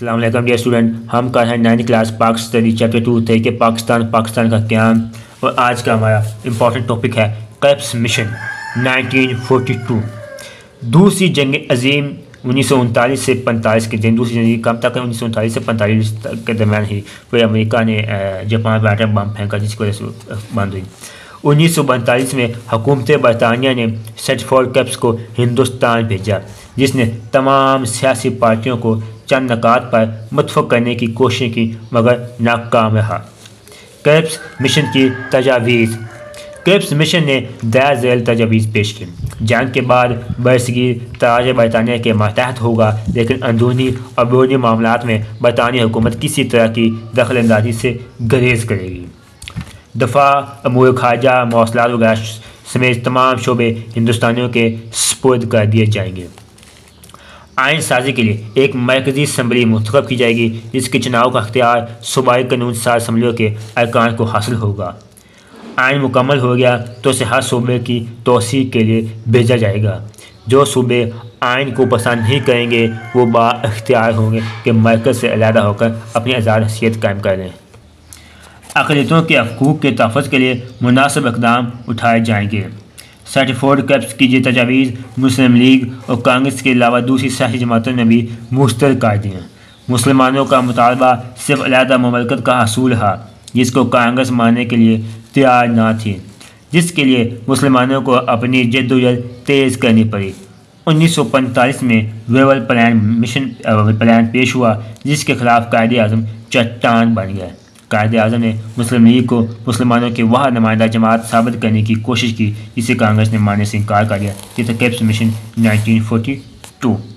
السلام علیکم dear student, ہم کر رہے ہیں 9th کلاس پاکستانی چیپٹر 2 تحریک پاکستان کا قیام، اور آج کا ہمارا امپورٹنٹ ٹاپک ہے کرپس مشن 1942۔ دوسری جنگ عظیم 1939 سے 45 کے دن، دوسری جنگ کب تک ہے؟ 1939 سے 45 کے درمیان ہی پھر امریکہ نے جاپان پر ایٹم بم پھینکا، جس کی وجہ سے بند ہوئی۔ 1942 میں حکومت برطانیہ نے سٹفورڈ کرپس کو ہندوستان بھیجا، جس نے تمام سیاسی پارٹیوں کو چند نکات پر متفق کرنے کی کوشش کی مگر ناکام رہا۔ کرپس مشن کی تجاویز۔ کرپس مشن نے درج ذیل تجاویز پیش کی۔ جنگ کے بعد برصغیر تاج برطانیہ کے ماتحت ہوگا، لیکن اندرونی اور بیرونی معاملات میں برطانوی حکومت کسی طرح کی دخل اندازی سے گریز کرے گی۔ دفاع، امور خارجہ، مواصلات وغیرہ سمیت تمام شعبے ہندوستانیوں کے سپرد کر دیے جائیں گے۔ آئین سازی کے لیے ایک مرکزی اسمبلی منتخب کی جائے گی، جس کے چناؤ کا اختیار صوبائی قانون ساز اسمبلیوں کے ارکان کو حاصل ہوگا۔ آئین مکمل ہو گیا تو اسے ہر صوبے کی توثیق کے لیے بھیجا جائے گا۔ جو صوبے آئین کو پسند نہیں کریں گے وہ بااختیار ہوں گے کہ مرکز سے علیحدہ ہو کر اپنی آزاد حیثیت قائم کر لیں۔ اقلیتوں کے حقوق کے تحفظ کے لیے مناسب اقدام اٹھائے جائیں گے۔ سٹفورڈ کرپس کی یہ تجاویز مسلم لیگ اور کانگریس کے علاوہ دوسری سیاسی جماعتوں نے بھی مسترد کر دی ہیں۔ مسلمانوں کا مطالبہ صرف علیحدہ مملکت کا حصول رہا، جس کو کانگریس ماننے کے لیے تیار نہ تھی، جس کے لیے مسلمانوں کو اپنی جدوجہد تیز کرنی پڑی۔ 1945 میں ویول پلان پیش ہوا، جس کے خلاف قائد اعظم چٹان بن گئے۔ قائد اعظم نے مسلم لیگ کو مسلمانوں کی وہ نمائندہ جماعت ثابت کرنے کی کوشش کی، جسے کانگریس نے ماننے سے انکار کر دیا۔ یہ تھا کرپس مشن 1942۔